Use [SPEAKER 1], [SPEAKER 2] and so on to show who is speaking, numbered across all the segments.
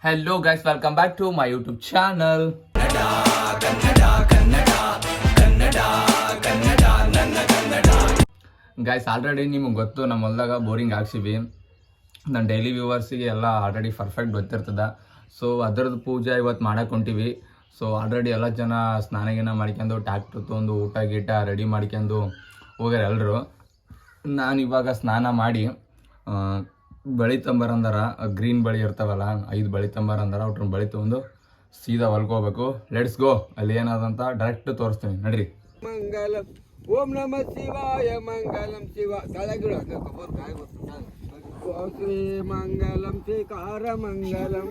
[SPEAKER 1] Hello guys, welcome back to my YouTube channel. Guys already ನಿಮಗೆ ಗೊತ್ತು ನಮ್ಮ ಹೊಲ್ದಾಗ ಬೋರಿಂಗ್ ಹಾಕ್ಸಿವಿ. ನನ್ನ ಡೈಲಿ ವ್ಯೂವರ್ಸಿಗೆ ಎಲ್ಲ ಆಲ್ರೆಡಿ ಪರ್ಫೆಕ್ಟ್ ಗೊತ್ತಿರ್ತದೆ. ಸೊ ಅದರದ್ದು ಪೂಜೆ ಇವತ್ತು ಮಾಡಕ್ಕೆ ಹೊಂಟಿವಿ. ಸೊ ಆಲ್ರೆಡಿ ಎಲ್ಲ ಜನ ಸ್ನಾನ ಮಾಡ್ಕೊಂಡು ಟ್ಯಾಕ್ಟ್ರ್ ತೊಗೊಂಡು ಊಟ ಗೀಟ ರೆಡಿ ಮಾಡ್ಕೊಂಡು ಹೋಗ್ಯಾರ ಎಲ್ಲರೂ. ನಾನು ಇವಾಗ ಸ್ನಾನ ಮಾಡಿ ಬಳಿ ತಂಬರಂದಾರ, ಗ್ರೀನ್ ಬಳಿ ಇರ್ತಾವಲ್ಲ 5 ಬಳಿ ತಂಬರಂದಾರ, ಅವ್ರ ಬಳಿ ತೊಗೊಂಡು ಸೀದಾ ಹೊಲ್ಕೋಬೇಕು. Let's go. ಅಲ್ಲಿ ಏನಾದಂತ ಡೈರೆಕ್ಟ್ ತೋರಿಸ್ತೀನಿ ನಡ್ರಿ.
[SPEAKER 2] ಮಂಗಲಂ ಓಂ ನಮ ಶಿವಾಯ ಮಂಗಲಂ ಶಿವ ತಳಗಿಡ ಶ್ರೀ ಮಂಗಲಂ ಶ್ರೀಕಾರ ಮಂಗಲಂ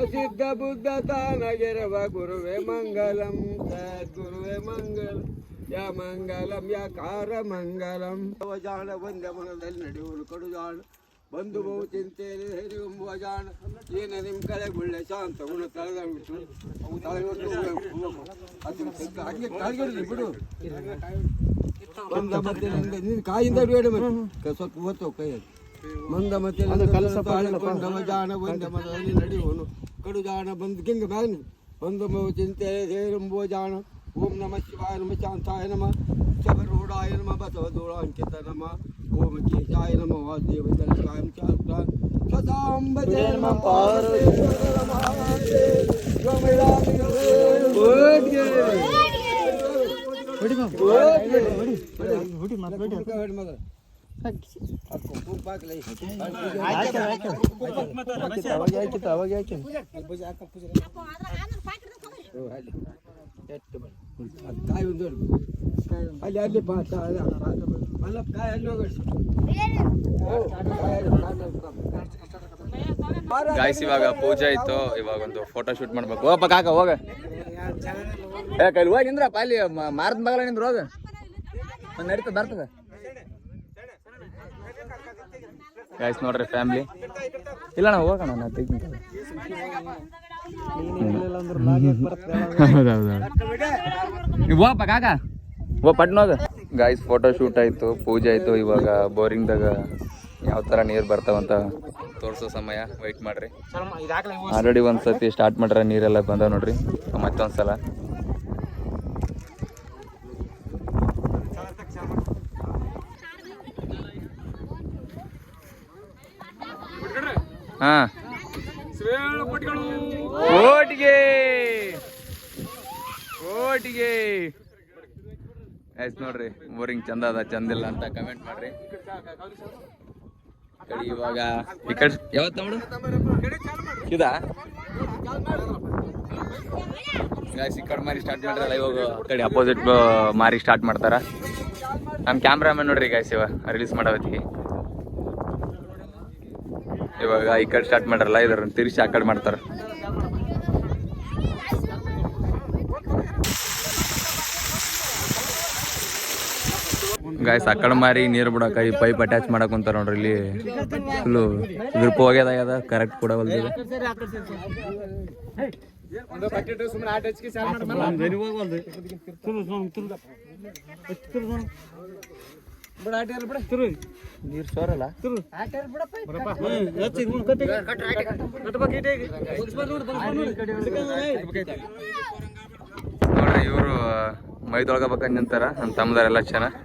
[SPEAKER 2] ಅಸಿದ್ಧ ಬುದ್ಧ ತಾನಗಿರವ ಗುರುವೇ ಮಂಗಲಂ ಸದ್ಗುರುವೇ ಮಂಗಲಂ ಯಾ ಮಂಗಲಂ ಯಾ ಕಾರ ಮಂಗಲಂ ಜಾಣ ಒಂದೇ ಮನದಲ್ಲಿ ನಡೆಯುವುದು ಕಡುಜಾಣ ಬಂಧು ಬಹು ಚಿಂತೆಯಲ್ಲಿ ಹೇರಿಯುವ ಜಾಣ ಏನ ನಿಮ್ಮ ಕಡೆ ಗುಳ್ಳೆ ಶಾಂತ ಗುಣ ತಳೆದಾಗ್ಬಿಟ್ಟು ಬಿಡು ಮಂದ ಮತ್ತೆ ನೀನು ಕಾಯಿಂದ ಬೇಡ ಮತ್ತೆ ಸ್ವಲ್ಪ ಓದ್ತೋ ಕೈಯಲ್ಲಿ ಮಂದ ಮತ್ತೆ ಜಾಣ ಒಂದೇ ಮನದಲ್ಲಿ ನಡೆಯುವನು ಕಡು ಜಾಣ ಬಂದು ಕಿಂಗ ಬ್ಯಾನ್ ಬಂಧು ಬಹು ಚಿಂತೆಯಲ್ಲಿ ಹೇರುಂಬುವ ಜಾಣ ಓಂ ನಮ ಶಿವಾಯ ನಮ ಶಾಂತಾಯ ನಮ ಶಬರೋಡಾಯ ನಮ ಬಸವದೋಳಾಂಕಿತ ನಮ ಓಂ ಕೇಶಾಯ ನಮ ವಾಸುದೇವ ಕಾಯಂ ಚಾತ್ರ ಸದಾಂಬಜಯ ನಮ ಪಾರ್ವತಿ
[SPEAKER 1] ಗಾಯ್ಸ್ ಇವಾಗ ಪೂಜೆ ಆಯ್ತು. ಇವಾಗ ಒಂದು ಫೋಟೋ ಶೂಟ್ ಮಾಡ್ಬೇಕು. ಹೋಗಪ್ಪ ಕಾಕ ಹೋಗ. ಕೈಲಿ ಹೋಗಿ ನಿಂದ್ರಪ್ಪ, ಅಲ್ಲಿ ಮಾರದ ಮಗಲ ನಿಂದ್ರ ಹೋಗ, ನಡೀತದ ಬರ್ತದ. ಗಾಯ್ಸ್ ನೋಡ್ರಿ ಫ್ಯಾಮಿಲಿ ಇಲ್ಲ ನಾವು ಹೋಗೋಣ. ನೀವು ಹೋಗಪ್ಪ ಕಾಕ, ಪಟ್ನೋಗ. ಗಾಯ್ಸ್ ಫೋಟೋ ಶೂಟ್ ಆಯ್ತು, ಪೂಜೆ ಆಯ್ತು. ಇವಾಗ ಬೋರಿಂಗ್ದಾಗ ಯಾವ ಥರ ನೀರು ಬರ್ತಾವಂತ ತೋರಿಸೋ ಸಮಯ. ವೆಯ್ಟ್ ಮಾಡ್ರಿ. ಆಲ್ರೆಡಿ ಒಂದ್ಸತಿ ಸ್ಟಾರ್ಟ್ ಮಾಡ್ರೆ ನೀರೆಲ್ಲ ಬಂದಾವ ನೋಡ್ರಿ. ಮತ್ತೊಂದ್ಸಲ ಹಾಂ ಓಟಿಗೆ ಓಟಿಗೆ ಆಯ್ತು ನೋಡ್ರಿ. ಬೋರಿಂಗ್ ಚಂದ ಅದ ಚಂದಿಲ್ಲ ಅಂತ ಕಮೆಂಟ್ ಮಾಡ್ರಿ. ಇವಾಗ ಈ ಕಡೆ ಯಾವತ್ತು ನೋಡು ಇದಾ ಗಾಯ್ಸ್, ಈ ಕಡೆ ಮಾರಿ ಸ್ಟಾರ್ಟ್ ಮಾಡ್ರಲ್ಲ. ಇವಾಗ ಕಡೆ ಅಪೋಸಿಟ್ ಮಾರಿ ಸ್ಟಾರ್ಟ್ ಮಾಡ್ತಾರ. ನಮ್ಮ ಕ್ಯಾಮ್ರಾಮನ್ ನೋಡ್ರಿ ಗಾಯ್ಸ್ ಇವಾಗ ರಿಲೀಸ್ ಮಾಡೋ ಹೊತ್ತಿಗೆ ಇವಾಗ ಈ ಕಡೆ ಸ್ಟಾರ್ಟ್ ಮಾಡ್ರಲ್ಲ, ಇದ್ರ ತಿರ್ಸಿ ಆ ಕಡೆ ಮಾಡ್ತಾರ. ಗಾಯ್ಸ್ ಆ ಕಡೆ ಮಾರಿ ನೀರು ಬಿಡಕ ಈ ಪೈಪ್ ಅಟ್ಯಾಚ್ ಮಾಡಕ್ ಕುಂತಾರ ನೋಡ್ರಿ. ಇಲ್ಲಿ ಫುಲ್ಲು ಗ್ರಿಪ್ ಹೋಗ್ಯದ, ಕರೆಕ್ಟ್ ಕೂಡ ಹೊಲ್ದಿದೆ. ನೀರು ಸೋರಲ್ಲ ನೋಡ್ರಿ. ಇವರು ಮೈ ತೊಳ್ಕೊಬೇಕಂತ ನಿಂತಾರ. ನಮ್ಮ ತಮ್ಮದಾರೆಲ್ಲ ಚೆನ್ನಾಗಿ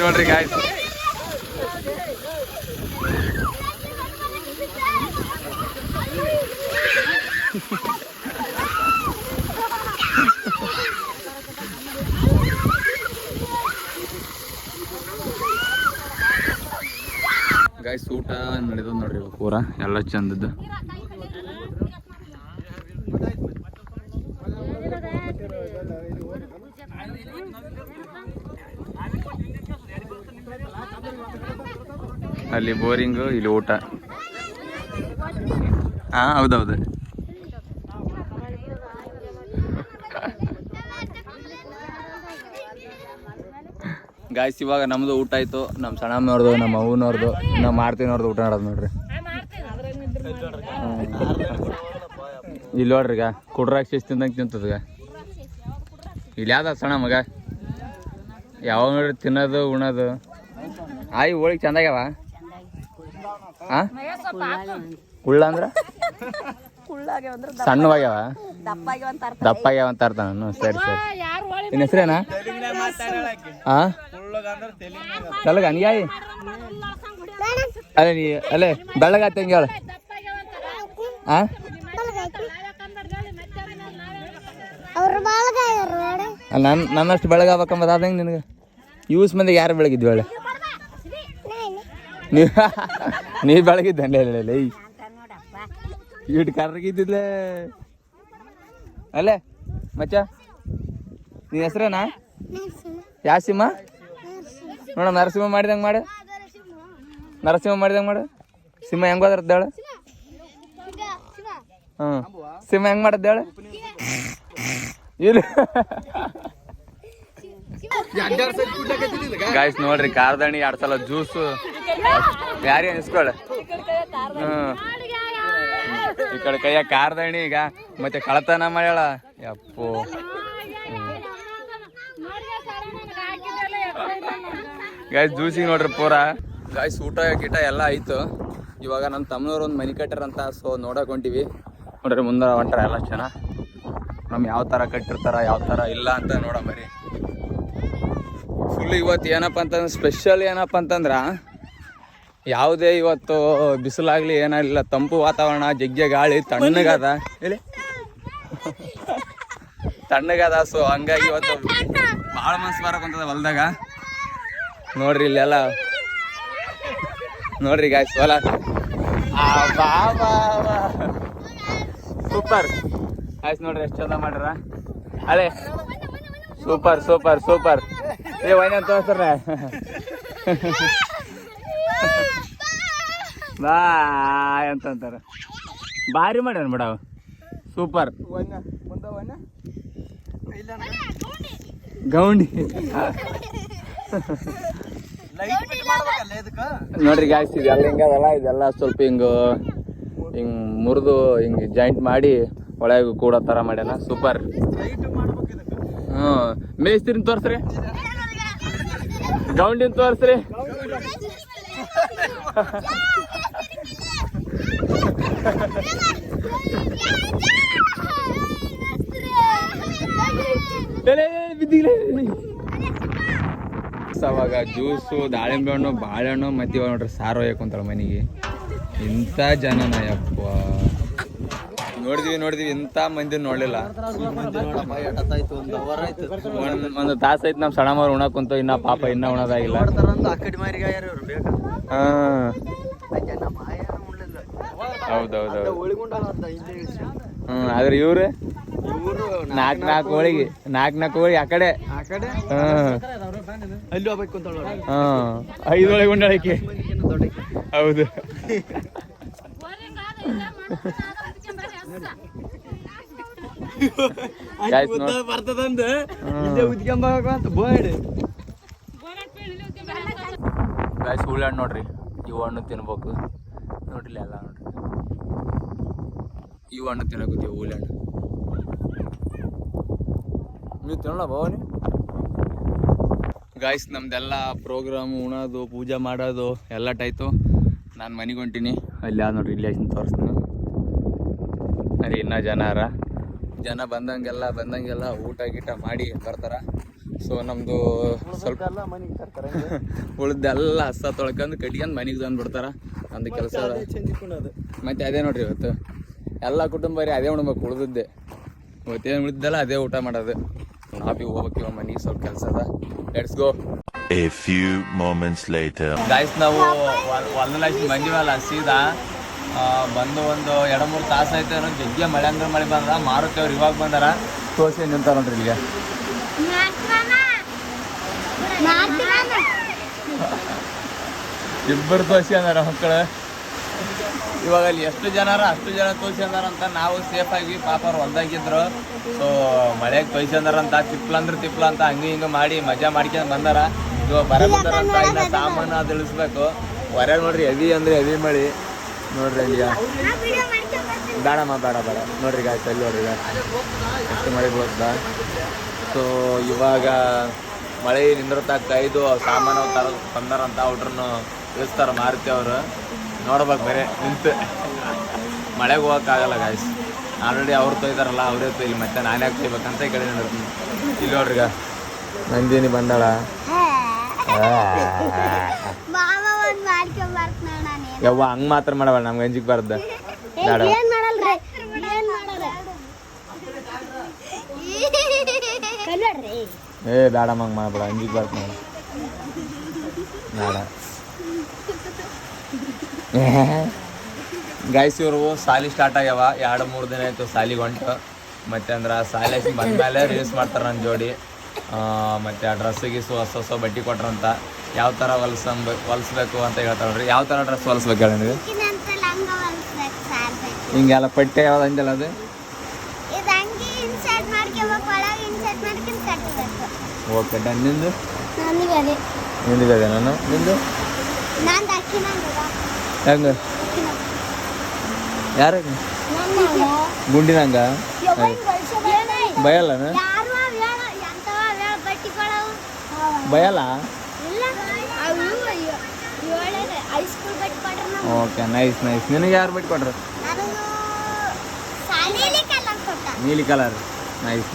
[SPEAKER 1] ನೋಡ್ರಿ ಗಾಯ್ಸ್. ಗಾಯ್ಸ್ ಊಟ ನಡೆದ ನೋಡ್ರಿ ಪೂರ ಎಲ್ಲ ಚಂದದ್ದು. ಅಲ್ಲಿ ಬೋರಿಂಗು, ಇಲ್ಲಿ ಊಟ. ಹಾಂ ಹೌದೌದು. ಗಾಯ್ಸ್ ಇವಾಗ ನಮ್ದು ಊಟ ಆಯ್ತು. ನಮ್ಮ ಸಣ್ಣಮ್ಮನವ್ರದ್ದು, ನಮ್ಮ ಅವ್ವನವ್ರದ್ದು, ನಮ್ಮ ಮಾರ್ತಿನವ್ರದ್ದು ಊಟ ಮಾಡೋದು ನೋಡ್ರಿ. ಇಲ್ಲಿ ನೋಡ್ರಿ ಈಗ ಕುಡ್ರಾಗ ಶಿಸ್ತು ತಿಂದಂಗೆ ತಿಂತದ. ಇಲ್ಲಿ ಯಾವ್ದ ಸಣ್ಣ ಮಗ ಯಾವಾಗ ನೋಡ್ರಿ ತಿನ್ನೋದು ಉಣೋದು. ಆಯ್ ಹೋಳಿಗೆ ಚಂದಾಗ್ಯಾವ. ಹಾಂ ಕುಳ್ಳ ಅಂದ್ರೆ ಸಣ್ಣವಾಗ್ಯಾವ, ದಪ್ಪಾಗ್ಯಾವ ಅಂತ ಅರ್ಥ ನಾನು. ಸರಿ ಸರಿ. ನಿನ್ನ ಹೆಸ್ರೇನಾ? ಹಾಂ ತಲಗ ಅನ್ಯಾಯಿ ಅಲ್ಲೇ ನೀ ಅಲ್ಲೇ ಬೆಳ್ಳಗಾತ ಹೆಂಗೆ ಹೇಳ. ಹಾಂ ನನ್ನಷ್ಟು ಬೆಳಗಾಗಬೇಕಂಬದು ಆದಂಗೆ ನಿನಗೆ. ಯೂಸ್ ಮಂದಿಗೆ ಯಾರು ಬೆಳಗಿದ್ವಿ ಹೇಳ? ನೀ ಬೆಳಗಿದ್ದ ಇಟ್ಟು ಕರ್ರಗಿದ್ದಿದ್ಲೆ ಅಲ್ಲೇ ಮಚ್ಚ. ನಿನ್ನ ಹೆಸ್ರೇನಾ? ಯಾವ ಸಿಂಹ ನೋಡ? ನರಸಿಂಹ ಮಾಡಿದಂಗೆ ಮಾಡು. ನರಸಿಂಹ ಮಾಡಿದಂಗೆ ಮಾಡು. ಸಿಂಹ ಹೆಂಗೆ ಹೋದ್ರದ್ದು ಹೇಳು? ಹ್ಞೂ ಸಿಂಹ ಹೆಂಗೆ ಮಾಡದ್ದು ಹೇಳು? ಇಲ್ಲ ಗಾಯ್ಸ್ ನೋಡ್ರಿ ಕಾರ್ದಣಿ 2 ಸಲ ಜ್ಯೂಸು ಯಾರೇ ಇಸ್ಕೊಳ. ಈ ಕಡೆ ಕೈಯ ಕಾರ್ದಣಿ ಈಗ ಮತ್ತೆ ಕಳತನ ಮಾಡ್ಯಾಳ. ಯಪ್ಪೋ ಗಾಯ್ಸ್ ಜ್ಯೂಸಿಗೆ ನೋಡ್ರಿ ಪೂರ. ಗಾಯ್ಸ್ ಊಟ ಗೀಟ ಎಲ್ಲ ಆಯ್ತು. ಇವಾಗ ನಮ್ಮ ತಮ್ಮನವ್ರು ಒಂದು ಮನೆ ಕಟ್ಟಾರಂತ, ಸೊ ನೋಡಕ್ ಹೊಂಟಿವಿ. ನೋಡ್ರಿ ಮುಂದೆ ಹೊಂಟಾರ ಎಲ್ಲ ಜನ. ನಮ್ಮ ಯಾವ ಥರ ಕಟ್ಟಿರ್ತಾರ ಯಾವ ಥರ ಇಲ್ಲ ಅಂತ ನೋಡ ಬರೀ. ಫುಲ್ ಇವತ್ತು ಏನಪ್ಪ ಅಂತಂದ್ರೆ ಸ್ಪೆಷಲ್ ಏನಪ್ಪ ಅಂತಂದ್ರೆ ಯಾವುದೇ ಇವತ್ತು ಬಿಸಿಲಾಗಲಿ ಏನಾಗಲಿಲ್ಲ, ತಂಪು ವಾತಾವರಣ, ಜಗ್ಗೆ ಗಾಳಿ, ತಣ್ಣಗದ ಹೇಳಿ ತಣ್ಣಗದ. ಸೊ ಹಂಗಾಗಿ ಇವತ್ತು ಭಾಳ ಮನ್ಸು ಬರಕಂತದ ಹೊಲ್ದಾಗ. ನೋಡ್ರಿ ಇಲ್ಲೆಲ್ಲ ನೋಡ್ರಿ ಗಾಯ್ಸ್ ಹೊಲ. ಸೂಪರ್ ಆಯ್ತು ನೋಡ್ರಿ ಎಷ್ಟು ಚಂದ ಮಾಡ್ಯಾರ. ಅಳೆ ಸೂಪರ್ ಸೂಪರ್ ಸೂಪರ್. ಏ ವೈನ ತೋರ್ಸ್ರ ಬಾ ಅಂತಂತಾರ. ಭಾರಿ ಮಾಡ್ಯಾನ ಬಿಡ ಸೂಪರ್. ಗೌಂಡಿ ನೋಡ್ರಿ ಗಾಯ್ಸ್ ಇದೆಲ್ಲ ಹಿಂಗದಲ್ಲ, ಇದೆಲ್ಲ ಸ್ವಲ್ಪ ಹಿಂಗ ಮುರಿದು ಹಿಂಗೆ ಜಾಯಿಂಟ್ ಮಾಡಿ ಒಳಗೆ ಕೂಡ ಥರ ಮಾಡ್ಯಾನ. ಸೂಪರ್. ಹ್ಞೂ ಮೇಸ್ತ್ರಿನ ತೋರಿಸ್ರಿ, ಗೌಂಡಿನ ತೋರಿಸ್ರಿ. ಅವಾಗ ಜ್ಯೂಸು, ದಾಳಿಂಬೆ ಹಣ್ಣು, ಬಾಳೆಹಣ್ಣು, ಮತ್ತೆ ಇವಾಗ ನೋಡ್ರಿ ಸಾರು ಒಯ್ಯಕೊಂತಾಳ ಮನೆಗೆ. ಇಂಥ ಜನನ ಯಪ್ಪ ನೋಡಿದ್ವಿ ಇಂಥ ಮಂದಿ ನೋಡ್ಲಿಲ್ಲ. ಒಂದು ತಾಸ ಐತಿ ನಮ್ಮ ಸಣ್ಣಮ್ಮವ್ರು ಉಣಕ್ ಕುಂತ, ಇನ್ನ ಪಾಪ ಇನ್ನ ಉಣೋದಾಗಿಲ್ಲ. ಹೌದೌದೌದು. ಆದ್ರೆ ಇವ್ರು ನಾಲ್ಕು ಹೋಳಿಗೆ ಆ ಕಡೆ 5 ಒಳಗೆ ಉಂಡಾಳಕ್ಕೆ. ಹೌದು
[SPEAKER 2] ಬರ್ತದಂದು
[SPEAKER 1] ಗಾಯ್ಸ್ ಹುಳ್ಳು ನೋಡ್ರಿ, ಇವು ಹಣ್ಣು ತಿನ್ಬೇಕು ನೋಡ್ರಿ. ಎಲ್ಲ ನೋಡ್ರಿ ಇವು ಹಣ್ಣು ತಿನ್ನಕತ್ತೀವಿ, ಹುಳ್ಳು ಹಣ್ಣು. ನೀವು ತಿನ್ನೋಣ ಭವಾನಿ. ಗಾಯ್ಸ್ ನಮ್ದೆಲ್ಲ ಪ್ರೋಗ್ರಾಮು, ಉಣೋದು, ಪೂಜೆ ಮಾಡೋದು ಎಲ್ಲ ಆಯ್ತು. ನಾನು ಮನೆಗೆ ಹೊಂಟೀನಿ. ಅಲ್ಲಿ ಯಾವ್ದು ನೋಡ್ರಿ ರಿಲೇಷನ್ ತೋರಿಸ್ತೀನಿ. ಅರೆ ಇನ್ನೂ ಜನ ಬಂದಂಗೆಲ್ಲ ಊಟ ಗೀಟ ಮಾಡಿ ಬರ್ತಾರ. ಸೊ ನಮ್ಮದು ಸ್ವಲ್ಪ ಉಳ್ದೆಲ್ಲ ಹಸ ತೊಳ್ಕೊಂಡು ಕಟ್ಕೊಂಡು ಮನೆಗೆ ತಂದುಬಿಡ್ತಾರ. ನಮ್ದು ಕೆಲಸ ಮತ್ತು ಅದೇ ನೋಡ್ರಿ ಇವತ್ತು ಎಲ್ಲ ಕುಟುಂಬ ಅದೇ ಉಣ್ಬೇಕು. ಉಳ್ದದ್ದೆ ಇವತ್ತೇನು ಉಳಿದ್ದಲ್ಲ ಅದೇ ಊಟ ಮಾಡೋದು. ನಾವು ಹೋಗ್ಬೇಕು ಮನೆಗೆ, ಸ್ವಲ್ಪ ಕೆಲಸ ಅದ. Let's go.
[SPEAKER 3] A few moments later.
[SPEAKER 1] Guys ನಾವು ಹೊಲದಲ್ಲಿ ಬಂದಿವಲ್ಲ, ಸೀದಾ ಬಂದು ಒಂದು 2-3 ತಾಸು ಆಯ್ತು. ಜಗ್ಗೆ ಮಳೆ ಅಂದ್ರೆ ಮಳೆ ಬಂದ. ಮಾರುತಿ ಅವ್ರು ಇವಾಗ ಬಂದಾರ. ತೋರಿಸಿ ನಿಂತಾರ ನೋಡ್ರಿ ಇಲ್ಲಿಗೆ. ಇಬ್ಬರು ತೋರಿಸಿ ಅಂದಾರ ಮಕ್ಕಳು. ಇವಾಗ ಅಲ್ಲಿ ಎಷ್ಟು ಜನ ತೋರಿಸಿ ಅಂದಾರಂತ. ನಾವು ಸೇಫ್ ಆಗಿ ಪಾಪ ಅವ್ರು ಹೊಲ್ದಾಗಿದ್ರು. ಸೊ ಮಳೆಗೆ ತೋರಿಸಿ ಅಂದಾರಂತ. ತಿಪ್ಲ ಅಂತ ಹಂಗೆ ಹಿಂಗೆ ಮಾಡಿ ಮಜಾ ಮಾಡ್ಕೊಂಡು ಬಂದಾರ. ಸೊ ಬರಕತ್ತಾರಂತ ಇನ್ನ ಸಾಮಾನು ಅದು ಇಳಿಸ್ಬೇಕು. ಹೊರ ನೋಡ್ರಿ ಹೆವಿ ಅಂದ್ರೆ ಹೆವಿ ಮಳಿ ನೋಡ್ರಿ ಈಗ. ಬೇಡಮ್ಮ ಬೇಡ ನೋಡ್ರಿ ಗಾಯ್ತು ಅಲ್ಲಿ ನೋಡ್ರಿ ಈಗ ಎಷ್ಟು ಮಳೆ ಬೀಳುತ್ತ. ಸೊ ಇವಾಗ ಮಳೆ ನಿಂದಿರ್ತಾಕೈದು ಸಾಮಾನು ತಂದಾರಂತ ಅವ್ರನ್ನು ಇಳಿಸ್ತಾರ ಮಾರುತಿ ಅವರು. ನೋಡ್ಬೇಕು ಬೇರೆ ನಿಂತು ಮಳೆಗೆ ಹೋಗೋಕ್ಕಾಗಲ್ಲ ಗಾಯ್ಸ್. ಆಲ್ರೆಡಿ ಅವ್ರು ತೊಯ್ದಾರಲ್ಲ ಅವರೇ ತೊಯ್ಲಿ, ಮತ್ತೆ ನಾನೇ ತೊಯ್ಬೇಕಂತ ಈ ಕಡೆ ನಿಂದಿರ್ತೀನಿ. ಇಲ್ಲಿ ನೋಡ್ರಿಗ ನಂದಿನಿ ಬಂದಾಳ. ಯವ್ವ ಹಂಗೆ ಮಾತ್ರ ಮಾಡಬೇಡ, ನಮ್ಗೆ ಅಂಜಿಕ್ ಬಾರ್ದ ಬೇಡ. ಏ ಬೇಡಮ್ಮ ಹಂಗೆ ಮಾಡಬೇಡ, ಅಂಜಿಕ್ ಬಾರ್ತ ಬೇಡ. ಗಾಯ್ಸ್ ಇವರು ಸಾಲಿ ಸ್ಟಾರ್ಟ್ ಆಗ್ಯಾವ. 2-3 ದಿನ ಆಯಿತು ಸಾಲಿಗೆ ಹೊಂಟು. ಮತ್ತು ಅಂದ್ರೆ ಸಾಲಿ ಬಂದಮೇಲೆ ರೀಲ್ಸ್ ಮಾಡ್ತಾರೆ ನನ್ನ ಜೋಡಿ. ಮತ್ತು ಆ ಡ್ರೆಸ್ಸಿಗೆ ಹೊಸ ಬಟ್ಟೆ ಕೊಟ್ರಂತ. ಯಾವ ಥರ ಹೊಲಿಸ್ಬೇಕು ಅಂತ ಹೇಳ್ತಾರೆ ನೋಡ್ರಿ. ಯಾವ ಥರ ಡ್ರೆಸ್ ಹೊಲಿಸ್ಬೇಕು ಹೇಳಿ ನೀವು? ಹಿಂಗೆಲ್ಲ ಪಟ್ಟೆ ಯಾವ್ದು ಅಂದಲ್ಲ ಅದು? Okay done. ನಿಂದು ಬೇಡ ನಾನು ನಿಂದು ಹೆಂಗೆ ಯಾರ ಗುಂಡಿನಂಗ ಭಯಲ್ಲ ಭಯಲ್ಲ. Okay nice. ನಿನಗೆ ಯಾರು ಬಟ್ಟೆ ಕೊಟ್ರು? ನೀಲಿ ಕಲರ್. ನೈಸ್.